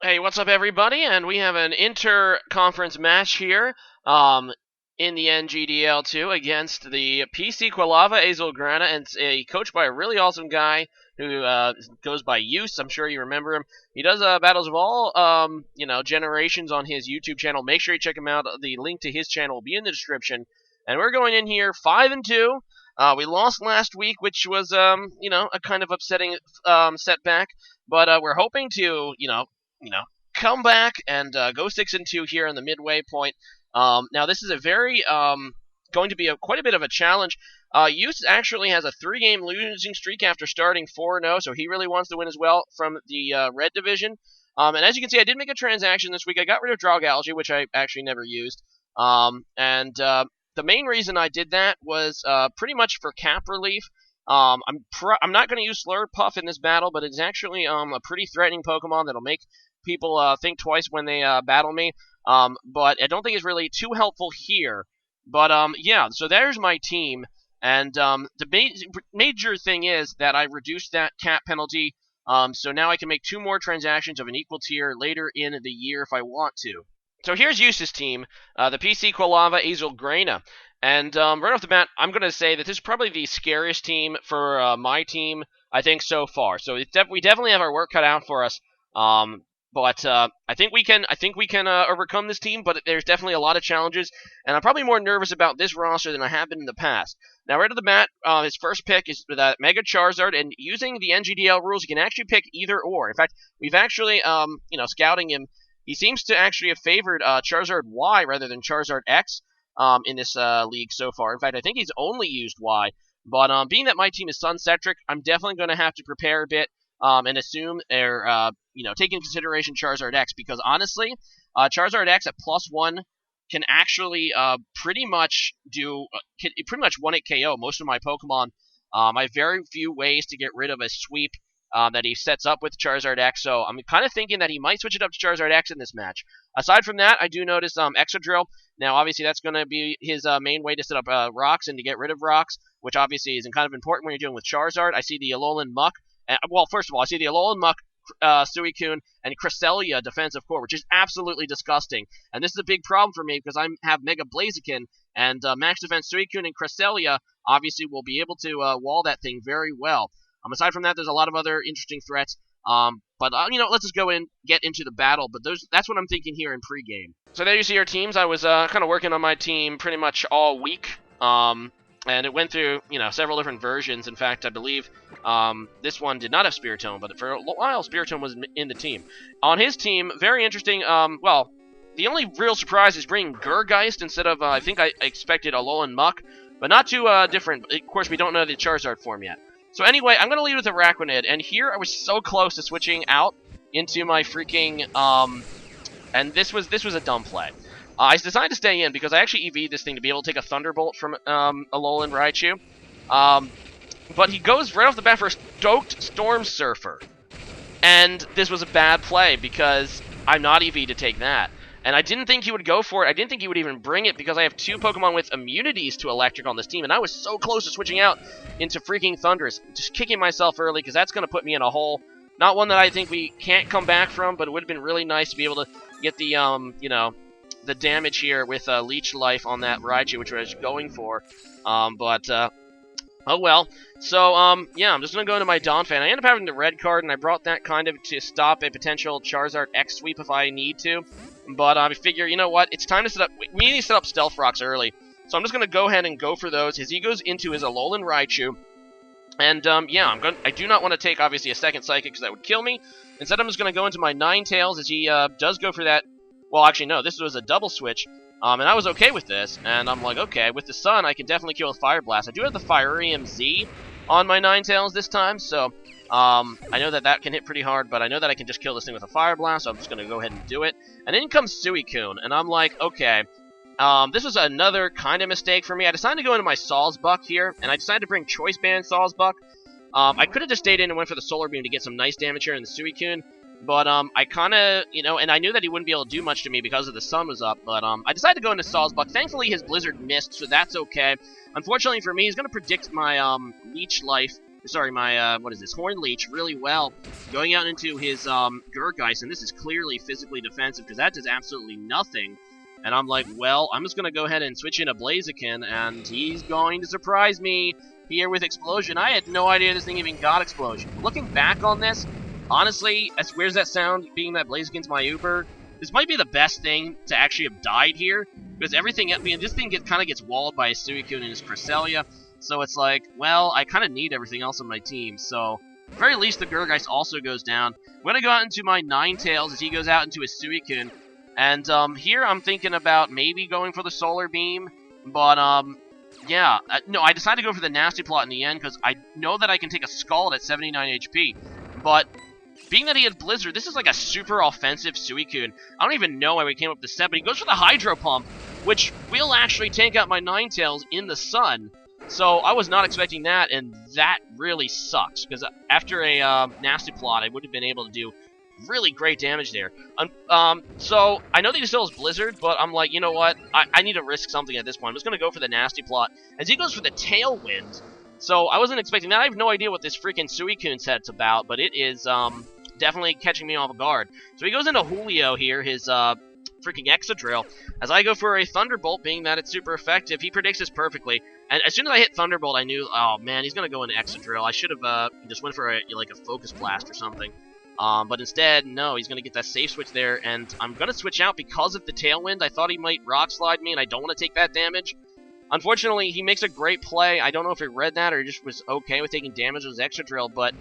Hey, what's up, everybody? And we have an inter-conference match here in the NGDL2 against the PC Quilava Azulgrana, and it's coached by a really awesome guy who goes by Use. I'm sure you remember him. He does battles of all generations on his YouTube channel. Make sure you check him out. The link to his channel will be in the description. And we're going in here 5-2. We lost last week, which was a kind of upsetting setback. But we're hoping to come back and go 6-2 here in the midway point. Now this is a very going to be quite a bit of a challenge. Use actually has a 3-game losing streak after starting 4-0, so he really wants to win as well from the red division. And as you can see, I did make a transaction this week. I got rid of Drogalge, which I actually never used. The main reason I did that was pretty much for cap relief. I'm not going to use Slurpuff in this battle, but it's actually a pretty threatening Pokemon that'll make people think twice when they battle me. But I don't think it's really too helpful here. But yeah, so there's my team. And the major thing is that I reduced that cap penalty. So now I can make 2 more transactions of an equal tier later in the year if I want to. So here's Use's team, the PC Quilava Azulgrana. And right off the bat, I'm going to say that this is probably the scariest team for my team, I think, so far. So we definitely have our work cut out for us. But I think we can overcome this team, but there's definitely a lot of challenges, and I'm probably more nervous about this roster than I have been in the past. Now, right off the bat, his first pick is Mega Charizard, and using the NGDL rules, you can actually pick either or. In fact, we've actually, scouting him, he seems to actually have favored Charizard Y rather than Charizard X in this league so far. In fact, I think he's only used Y. But being that my team is Sun-centric, I'm definitely going to have to prepare a bit and assume or take into consideration Charizard X, because honestly, Charizard X at +1 can actually pretty much 1-hit KO most of my Pokemon. I have very few ways to get rid of a sweep that he sets up with Charizard X, so I'm kind of thinking that he might switch it up to Charizard X in this match. Aside from that, I do notice Excadrill. Now, obviously, that's going to be his main way to set up rocks and to get rid of rocks, which obviously is kind of important when you're dealing with Charizard. I see the Alolan Muck. Well, first of all, I see the Alolan Muck, Suicune, and Cresselia defensive core, which is absolutely disgusting. And this is a big problem for me because I have Mega Blaziken, and Max Defense Suicune and Cresselia obviously will be able to wall that thing very well. Aside from that, there's a lot of other interesting threats. But let's just go in, get into the battle. But that's what I'm thinking here in pregame. So there you see our teams. I was kind of working on my team pretty much all week. And it went through, several different versions. In fact, I believe this one did not have Spiritomb, but for a while, Spiritomb was in the team. On his team, very interesting. Well, the only real surprise is bringing Gurgeist instead of, I think I expected Alolan Muck, but not too different. Of course, we don't know the Charizard form yet. So anyway, I'm going to lead with Araquanid, and here I was so close to switching out into my freaking, and this was a dumb play. I decided to stay in because I actually EV'd this thing to be able to take a Thunderbolt from Alolan Raichu. But he goes right off the bat for a Stoked Storm Surfer. And this was a bad play because I'm not EV to take that. And I didn't think he would go for it. I didn't think he would even bring it because I have 2 Pokemon with immunities to Electric on this team. And I was so close to switching out into freaking Thundurus. Just kicking myself early because that's going to put me in a hole. Not one that I think we can't come back from, but it would have been really nice to be able to get the, the damage here with Leech Life on that Raichu, which I was going for. Oh well. So, yeah, I'm just going to go into my Donphan. I ended up having the red card, and I brought that kind of to stop a potential Charizard X sweep if I need to. But I figure, you know what, it's time to set up, we need to set up Stealth Rocks early. So I'm just going to go ahead and go for those. He goes into his Alolan Raichu. And, yeah, I do not want to take, obviously, a second Psychic, because that would kill me. Instead, I'm just going to go into my Ninetales, as he does go for that. Well, actually, no, this was a double switch, and I was okay with this, and I'm like, okay, with the Sun, I can definitely kill with Fire Blast. I do have the Firium Z on my Ninetales this time, so I know that can hit pretty hard, but I know that I can just kill this thing with a Fire Blast, so I'm just going to go ahead and do it. And in comes Suicune, and I'm like, okay, this was another kind of mistake for me. I decided to go into my Sawsbuck here, and I decided to bring Choice Band Sawsbuck. I could have just stayed in and went for the Solar Beam to get some nice damage here in the Suicune. But, I kind of, and I knew that he wouldn't be able to do much to me because the sun was up, but, I decided to go into Sawsbuck. Thankfully, his Blizzard missed, so that's okay. Unfortunately for me, he's going to predict my, Leech Life sorry, my, what is this, Horn Leech really well, going out into his, Gurgeist, and this is clearly physically defensive, because that does absolutely nothing. And I'm like, well, I'm just going to go ahead and switch in a Blaziken, and he's going to surprise me here with Explosion. I had no idea this thing even got Explosion. Looking back on this, honestly, as weird as that sound, being that Blaziken's my Uber, this might be the best thing to actually have died here, because everything, I mean, this thing kind of gets walled by his Suicune and his Cresselia, so it's like, well, I kind of need everything else on my team, so at the very least the Gurgeist also goes down. I'm going to go out into my Ninetales as he goes out into his Suicune. And here I'm thinking about maybe going for the Solar Beam, but yeah, no, I decided to go for the Nasty Plot in the end because I know that I can take a Scald at 79 HP, but being that he had Blizzard, this is like a super offensive Suicune. I don't even know why we came up with this set, but he goes for the Hydro Pump, which will actually tank out my Ninetales in the sun. So I was not expecting that, and that really sucks, because after a Nasty Plot, I would have been able to do really great damage there. So I know that he still has Blizzard, but I'm like, you know what? I need to risk something at this point. I'm just going to go for the Nasty Plot. As he goes for the Tailwind, so I wasn't expecting that. I have no idea what this freaking Suicune set's about, but it is definitely catching me off guard. So he goes into Julio here, his freaking Excadrill. As I go for a Thunderbolt, being that it's super effective, he predicts this perfectly. And as soon as I hit Thunderbolt, I knew, oh man, he's going to go into Excadrill. I should have just went for like a Focus Blast or something. But instead, no, he's going to get that safe switch there, and I'm going to switch out because of the Tailwind. I thought he might Rock Slide me, and I don't want to take that damage. Unfortunately, he makes a great play. I don't know if he read that or he just was okay with taking damage with his Excadrill, but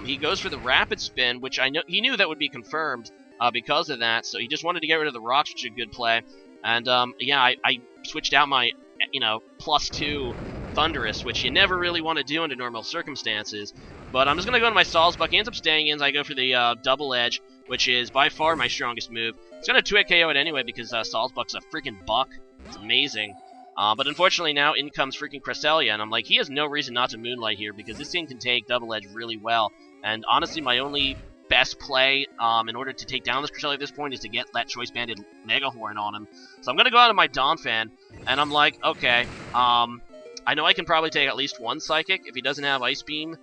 he goes for the Rapid Spin, which I know he knew that would be confirmed because of that, so he just wanted to get rid of the rocks, which is a good play. And yeah, I switched out my, +2 Thundurus, which you never really want to do under normal circumstances. But I'm just going to go into my Salzbuck. He ends up staying in, so I go for the Double Edge, which is by far my strongest move. It's going to 2-hit KO it anyway because Salzbuck's a freaking buck. It's amazing. But unfortunately now in comes freaking Cresselia, and I'm like, he has no reason not to Moonlight here because this thing can take Double Edge really well. And honestly, my only best play in order to take down this Cresselia at this point is to get that Choice Banded Mega Horn on him. So I'm going to go out of my Donphan, and I'm like, okay, I know I can probably take at least one Psychic if he doesn't have Ice Beam,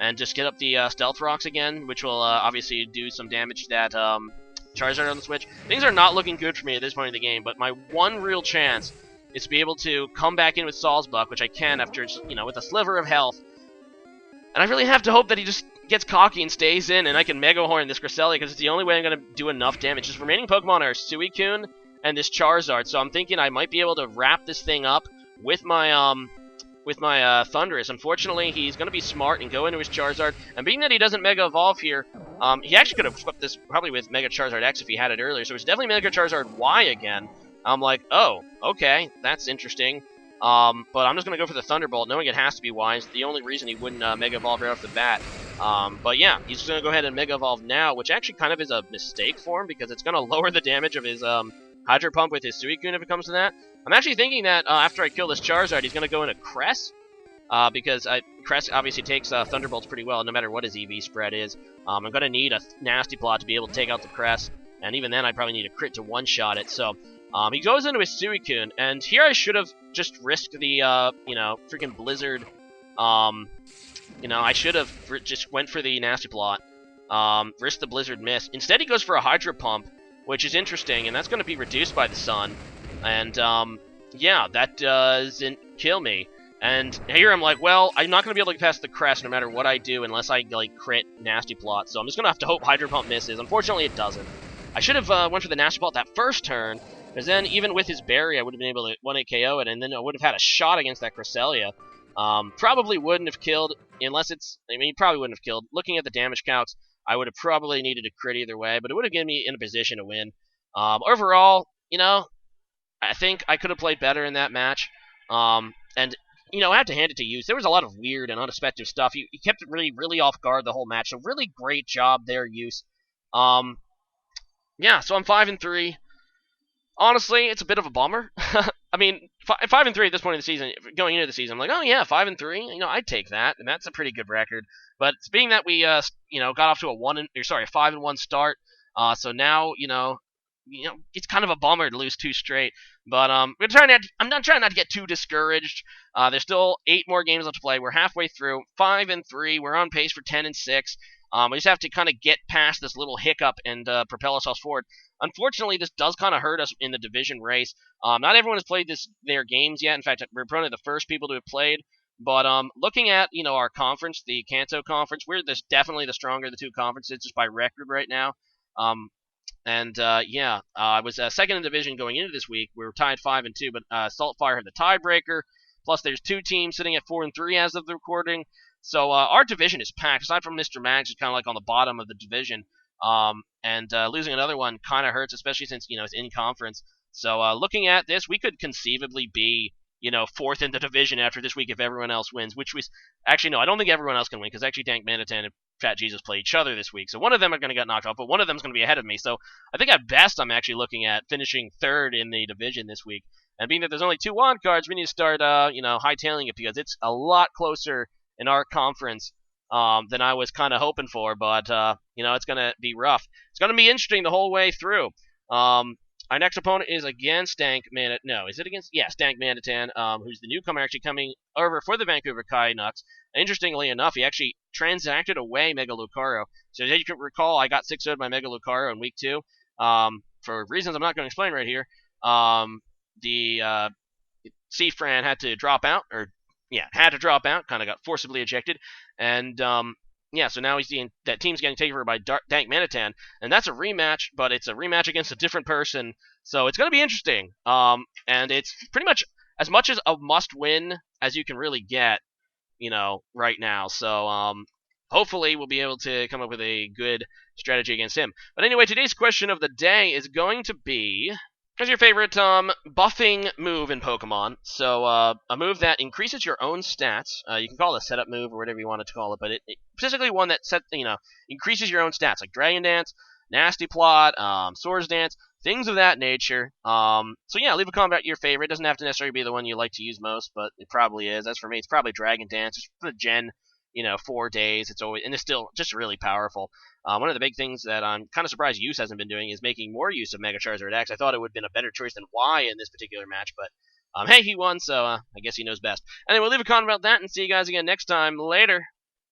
and just get up the Stealth Rocks again, which will obviously do some damage to that Charizard on the Switch. Things are not looking good for me at this point in the game, but my one real chance is to be able to come back in with Salzbuck, which I can after, with a sliver of health. And I really have to hope that he just gets cocky and stays in, and I can Mega Horn this Cresselia, because it's the only way I'm going to do enough damage. His remaining Pokemon are Suicune and this Charizard, so I'm thinking I might be able to wrap this thing up with my Thundurus. Unfortunately, he's going to be smart and go into his Charizard, and being that he doesn't Mega Evolve here, he actually could have swept this probably with Mega Charizard X if he had it earlier, so it's definitely Mega Charizard Y again. I'm like, oh, okay, that's interesting. But I'm just going to go for the Thunderbolt, knowing it has to be Y. It's the only reason he wouldn't Mega Evolve right off the bat. But yeah, he's going to go ahead and Mega Evolve now, which actually kind of is a mistake for him, because it's going to lower the damage of his Hydro Pump with his Suicune if it comes to that. I'm actually thinking that after I kill this Charizard, he's going to go into Cress, because Cress obviously takes Thunderbolts pretty well, no matter what his EV spread is. I'm going to need a Nasty Plot to be able to take out the Cress, and even then I'd probably need a crit to one-shot it, so he goes into his Suicune, and here I should have just risked the, freaking Blizzard. I should have just went for the Nasty Plot, risked the Blizzard miss. Instead, he goes for a Hydro Pump, which is interesting, and that's going to be reduced by the Sun. And, yeah, that doesn't kill me. And here I'm like, well, I'm not going to be able to get past the Crest no matter what I do unless I, crit Nasty Plot. So I'm just going to have to hope Hydro Pump misses. Unfortunately, it doesn't. I should have went for the Nasty Plot that first turn, because then even with his Berry, I would have been able to 1-hit KO it, and then I would have had a shot against that Cresselia. Probably wouldn't have killed, unless it's... he probably wouldn't have killed. Looking at the damage counts, I would have probably needed a crit either way, but it would have given me in a position to win. Overall, I think I could have played better in that match. And, I have to hand it to Use. There was a lot of weird and unexpected stuff. He kept it really, really off guard the whole match, so really great job there, Use. Yeah, so I'm 5-3. Honestly, it's a bit of a bummer. I mean, 5-3 at this point in the season, going into the season, I'm like, oh yeah, 5-3. I'd take that, and that's a pretty good record. But being that we, got off to a 5-1 start, so now, it's kind of a bummer to lose 2 straight. But I'm not trying not to get too discouraged. There's still 8 more games left to play. We're halfway through, 5-3. We're on pace for 10-6. We just have to kind of get past this little hiccup and propel ourselves forward. Unfortunately, this does kind of hurt us in the division race. Not everyone has played their games yet. In fact, we're probably the first people to have played. But looking at our conference, the Kanto Conference, we're definitely the stronger of the two conferences just by record right now. And yeah, I was second in division going into this week. We were tied 5-2, but Saltfire had the tiebreaker. Plus, there's 2 teams sitting at 4-3 as of the recording. So our division is packed. Aside from Mr. Mags, who's kind of like on the bottom of the division, and losing another one kind of hurts, especially since it's in conference. So looking at this, we could conceivably be 4th in the division after this week if everyone else wins. Which was actually no, I don't think everyone else can win because actually Dank Manitan and Fat Jesus play each other this week. So one of them are going to get knocked off, but one of them is going to be ahead of me. So I think at best I'm actually looking at finishing 3rd in the division this week. And being that there's only 2 wild cards, we need to start hightailing it because it's a lot closer in our conference than I was kind of hoping for. But it's going to be rough. It's going to be interesting the whole way through. Our next opponent is against Dank Manitan. No, is it against? Yes, Dank Manitan, who's the newcomer actually coming over for the Vancouver Canucks. Interestingly enough, he actually transacted away Mega Lucario. So as you can recall, I got 6-0'd by Mega Lucario in week 2. For reasons I'm not going to explain right here. The C-Fran had to drop out, kind of got forcibly ejected, and so now that team's getting taken over by Dank Manitan, and that's a rematch, but it's a rematch against a different person, so it's going to be interesting. And it's pretty much as a must-win as you can really get, right now. So hopefully we'll be able to come up with a good strategy against him. But anyway, today's question of the day is going to be, what's your favorite buffing move in Pokemon? So a move that increases your own stats. You can call it a setup move or whatever you want it to call it, but it specifically one that increases your own stats, like Dragon Dance, Nasty Plot, Swords Dance, things of that nature. So yeah, leave a comment about your favorite. It doesn't have to necessarily be the one you like to use most, but it probably is. As for me, it's probably Dragon Dance. It's for the Gen 4 days. It's still just really powerful. One of the big things that I'm kind of surprised Use hasn't been doing is making more use of Mega Charizard X. I thought it would have been a better choice than Y in this particular match, but hey, he won, so I guess he knows best. Anyway, we'll leave a comment about that and see you guys again next time. Later.